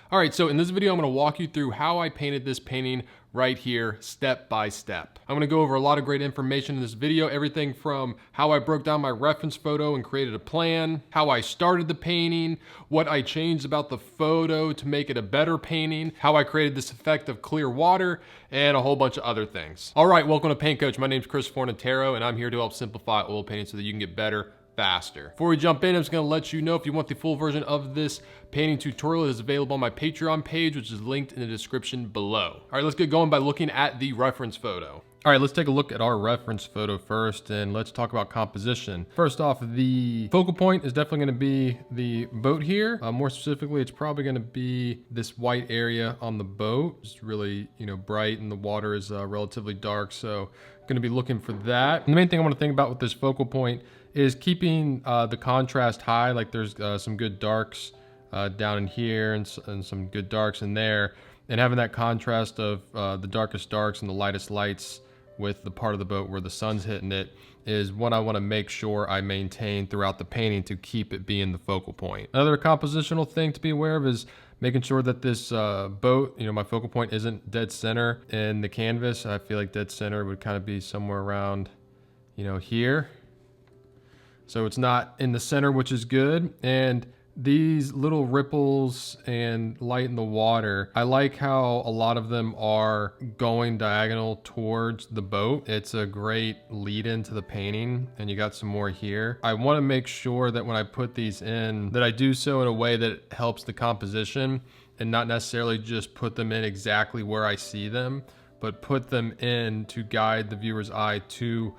All right, so in this video, I'm gonna walk you through how I painted this painting right here, step by step. I'm gonna go over a lot of great information in this video, everything from how I broke down my reference photo and created a plan, how I started the painting, what I changed about the photo to make it a better painting, how I created this effect of clear water, and a whole bunch of other things. All right, welcome to Paint Coach. My name's Chris Fornatero, and I'm here to help simplify oil painting so that you can get better faster. Before we jump in, I'm just gonna let you know if you want the full version of this painting tutorial, it is available on my Patreon page, which is linked in the description below. All right, let's get going by looking at the reference photo. All right, let's take a look at our reference photo first, and let's talk about composition. First off, the focal point is definitely gonna be the boat here. More specifically, it's probably gonna be this white area on the boat. It's really, bright, and the water is relatively dark, so I'm gonna be looking for that. And the main thing I wanna think about with this focal point is keeping the contrast high. Like there's some good darks down in here and some good darks in there, and having that contrast of the darkest darks and the lightest lights with the part of the boat where the sun's hitting it is what I want to make sure I maintain throughout the painting to keep it being the focal point. Another compositional thing to be aware of is making sure that this boat, my focal point isn't dead center in the canvas. I feel like dead center would kind of be somewhere around, here. So it's not in the center, which is good. And these little ripples and light in the water, I like how a lot of them are going diagonal towards the boat. It's a great lead into the painting, and you got some more here. I want to make sure that when I put these in, that I do so in a way that helps the composition and not necessarily just put them in exactly where I see them, but put them in to guide the viewer's eye to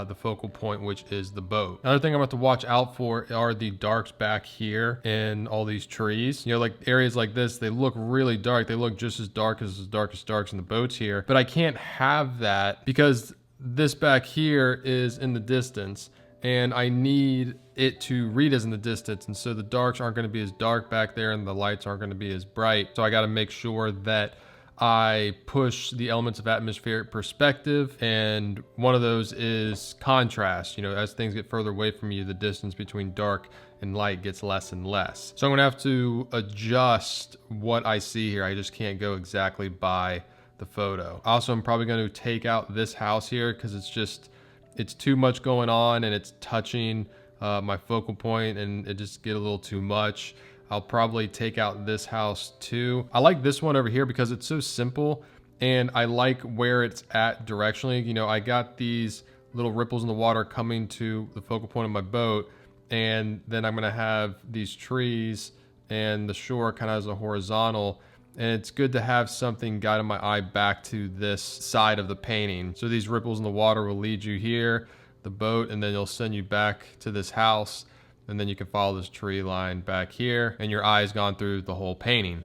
the focal point, which is the boat. Another thing I'm about to watch out for are the darks back here in all these trees. Like areas like this, they look really dark. They look just as dark as the darkest darks in the boats here, but I can't have that because this back here is in the distance and I need it to read as in the distance. And so the darks aren't going to be as dark back there and the lights aren't going to be as bright. So I got to make sure that I push the elements of atmospheric perspective, and one of those is contrast. As things get further away from you, the distance between dark and light gets less and less. So I'm gonna have to adjust what I see here. I just can't go exactly by the photo. Also, I'm probably gonna take out this house here because it's too much going on and it's touching my focal point, and it just get a little too much. I'll probably take out this house too. I like this one over here because it's so simple and I like where it's at directionally. I got these little ripples in the water coming to the focal point of my boat, and then I'm gonna have these trees and the shore kind of as a horizontal, and it's good to have something guiding my eye back to this side of the painting. So these ripples in the water will lead you here, the boat, and then it'll send you back to this house. And then you can follow this tree line back here, and your eye's gone through the whole painting.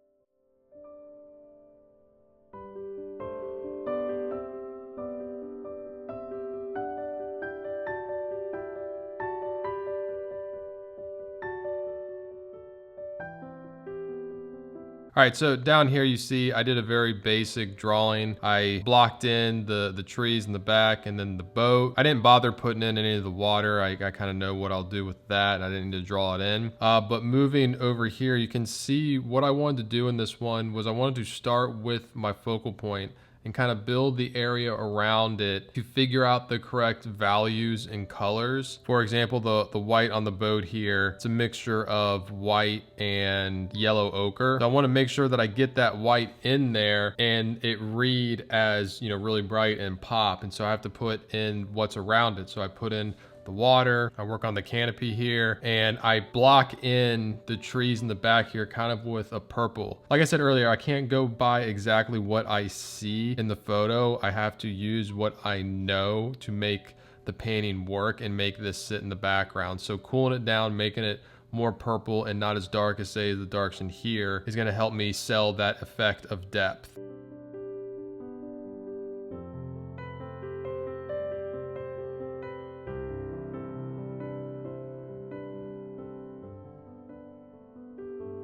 All right, so down here you see I did a very basic drawing. I blocked in the trees in the back and then the boat. I didn't bother putting in any of the water. I kind of know what I'll do with that. I didn't need to draw it in. But moving over here, you can see what I wanted to do in this one was I wanted to start with my focal point and kind of build the area around it to figure out the correct values and colors. For example, the white on the boat here, it's a mixture of white and yellow ochre. So I wanna make sure that I get that white in there and it read as, really bright and pop. And so I have to put in what's around it. So I put in the water, I work on the canopy here, and I block in the trees in the back here kind of with a purple. Like I said earlier, I can't go by exactly what I see in the photo. I have to use what I know to make the painting work and make this sit in the background. So cooling it down, making it more purple and not as dark as say the darks in here is gonna help me sell that effect of depth.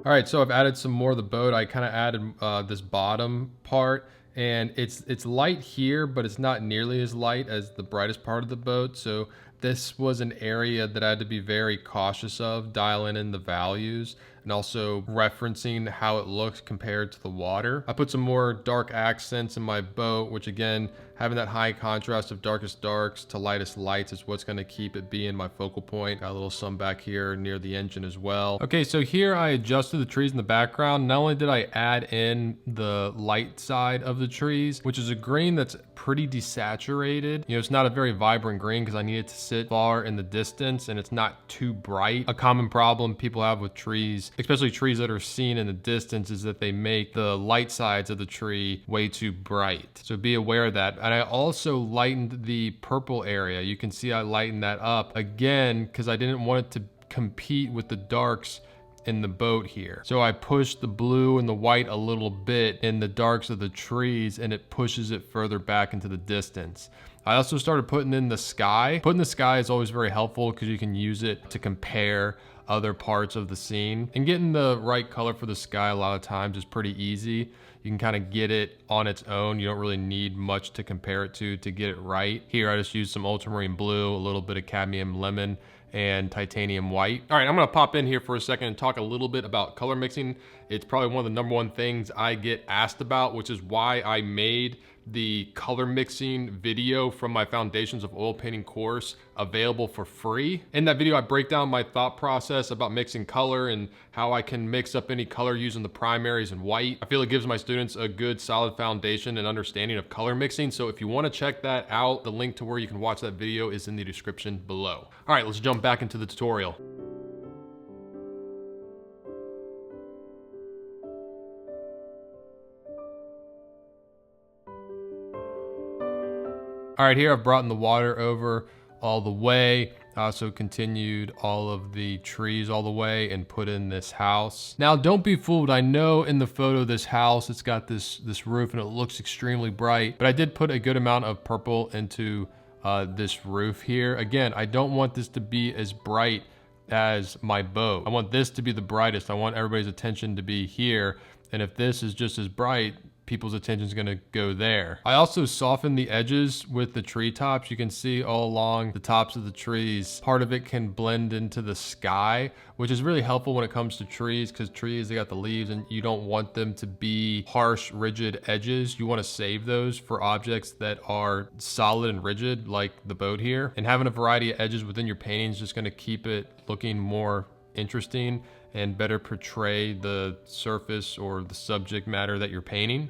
All right, so I've added some more of the boat. I kind of added this bottom part, and it's light here, but it's not nearly as light as the brightest part of the boat. So this was an area that I had to be very cautious of, dialing in the values. and also referencing how it looks compared to the water. I put some more dark accents in my boat, which again, having that high contrast of darkest darks to lightest lights is what's gonna keep it being my focal point. Got a little sun back here near the engine as well. Okay, so here I adjusted the trees in the background. Not only did I add in the light side of the trees, which is a green that's pretty desaturated. You know, it's not a very vibrant green because I need it to sit far in the distance and it's not too bright. A common problem people have with trees, especially trees that are seen in the distance, is that they make the light sides of the tree way too bright. So be aware of that. And I also lightened the purple area. You can see I lightened that up again because I didn't want it to compete with the darks in the boat here. So I pushed the blue and the white a little bit in the darks of the trees and it pushes it further back into the distance. I also started putting in the sky. Putting the sky is always very helpful because you can use it to compare other parts of the scene. And getting the right color for the sky a lot of times is pretty easy. You can kind of get it on its own. You don't really need much to compare it to get it right. Here I just used some ultramarine blue, a little bit of cadmium lemon, and titanium white. All right, I'm gonna pop in here for a second and talk a little bit about color mixing. It's probably one of the number one things I get asked about, which is why I made the color mixing video from my Foundations of Oil Painting course available for free. In that video, I break down my thought process about mixing color and how I can mix up any color using the primaries and white. I feel it gives my students a good solid foundation and understanding of color mixing. So if you want to check that out, the link to where you can watch that video is in the description below. All right, let's jump back into the tutorial. All right, here I've brought in the water over all the way. I also continued all of the trees all the way and put in this house. Now, don't be fooled. I know in the photo, this house, it's got this roof and it looks extremely bright, but I did put a good amount of purple into this roof here. Again, I don't want this to be as bright as my boat. I want this to be the brightest. I want everybody's attention to be here. And if this is just as bright, people's attention is gonna go there. I also softened the edges with the treetops. You can see all along the tops of the trees, part of it can blend into the sky, which is really helpful when it comes to trees, because trees, they got the leaves and you don't want them to be harsh, rigid edges. You wanna save those for objects that are solid and rigid, like the boat here. And having a variety of edges within your painting is just gonna keep it looking more interesting and better portray the surface or the subject matter that you're painting.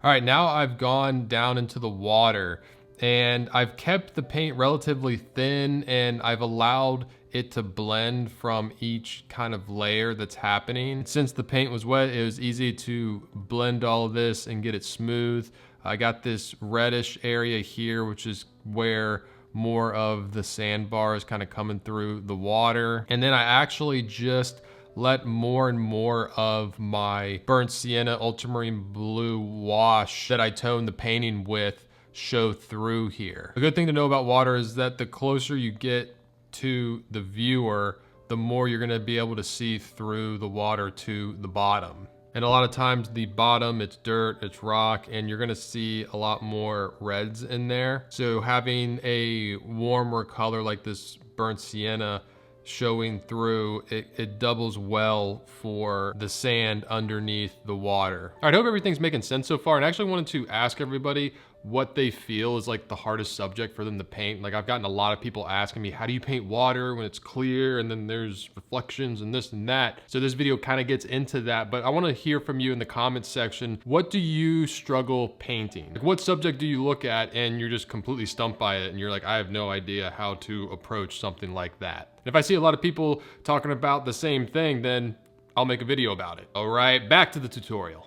All right, now I've gone down into the water and I've kept the paint relatively thin and I've allowed it to blend from each kind of layer that's happening. Since the paint was wet, it was easy to blend all of this and get it smooth. I got this reddish area here, which is where more of the sandbar is kind of coming through the water. And then I actually just let more and more of my burnt sienna ultramarine blue wash that I toned the painting with show through here. The good thing to know about water is that the closer you get to the viewer, the more you're gonna be able to see through the water to the bottom. And a lot of times the bottom, it's dirt, it's rock, and you're gonna see a lot more reds in there. So having a warmer color like this burnt sienna showing through, it doubles well for the sand underneath the water. All right, I hope everything's making sense so far. And I actually wanted to ask everybody what they feel is like the hardest subject for them to paint. Like, I've gotten a lot of people asking me, how do you paint water when it's clear and then there's reflections and this and that? So this video kind of gets into that, but I want to hear from you in the comments section. What do you struggle painting? Like, what subject do you look at and you're just completely stumped by it and you're like, I have no idea how to approach something like that? And if I see a lot of people talking about the same thing, then I'll make a video about it. All right, back to the tutorial.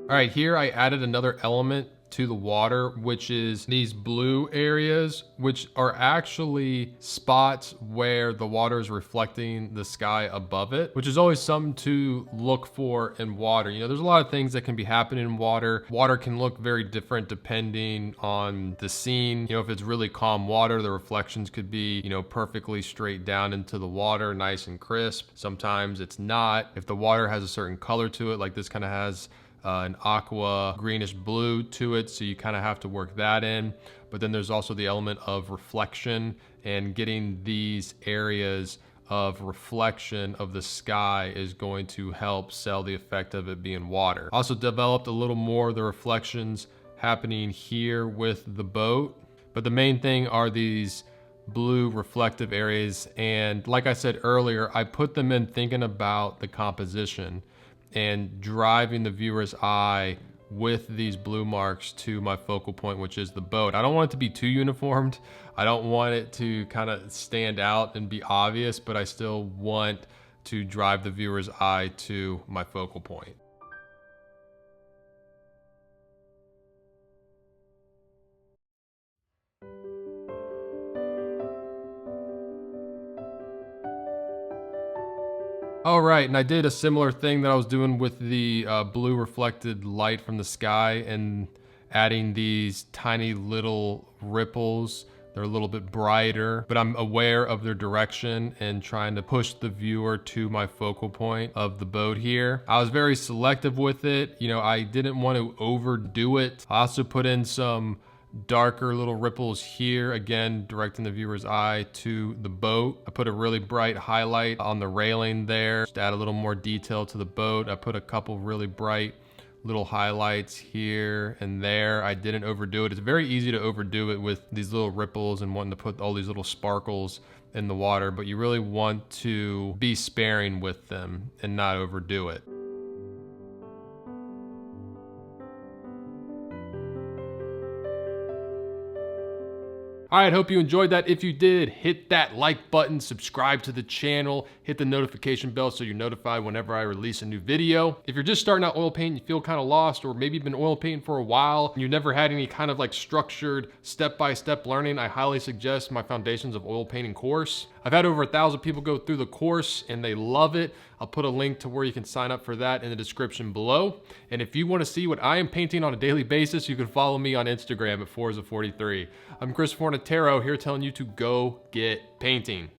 All right, here I added another element to the water, which is these blue areas, which are actually spots where the water is reflecting the sky above it, which is always something to look for in water. You know, there's a lot of things that can be happening in water. Water can look very different depending on the scene. You know, if it's really calm water, the reflections could be, you know, perfectly straight down into the water, nice and crisp. Sometimes it's not. If the water has a certain color to it, like this kind of has an aqua greenish blue to it, so you kind of have to work that in. But then there's also the element of reflection, and getting these areas of reflection of the sky is going to help sell the effect of it being water. Also developed a little more of the reflections happening here with the boat, but the main thing are these blue reflective areas. And like I said earlier, I put them in thinking about the composition and driving the viewer's eye with these blue marks to my focal point, which is the boat. I don't want it to be too uniformed. I don't want it to kind of stand out and be obvious, but I still want to drive the viewer's eye to my focal point. All right, and I did a similar thing that I was doing with the blue reflected light from the sky, and adding these tiny little ripples. They're a little bit brighter, but I'm aware of their direction and trying to push the viewer to my focal point of the boat here. I was very selective with it. You know, I didn't want to overdo it. I also put in some darker little ripples here, again directing the viewer's eye to the boat. I put a really bright highlight on the railing there, just to add a little more detail to the boat. I put a couple really bright little highlights here and there. I didn't overdo it. It's very easy to overdo it with these little ripples and wanting to put all these little sparkles in the water, but you really want to be sparing with them and not overdo it. All right, hope you enjoyed that. If you did, hit that like button, subscribe to the channel, hit the notification bell so you're notified whenever I release a new video. If you're just starting out oil painting, you feel kind of lost, or maybe you've been oil painting for a while and you've never had any kind of like structured step-by-step learning, I highly suggest my Foundations of Oil Painting course. I've had over 1,000 people go through the course and they love it. I'll put a link to where you can sign up for that in the description below. And if you want to see what I am painting on a daily basis, you can follow me on Instagram at Forza43. I'm Chris Fornatero here telling you to go get painting.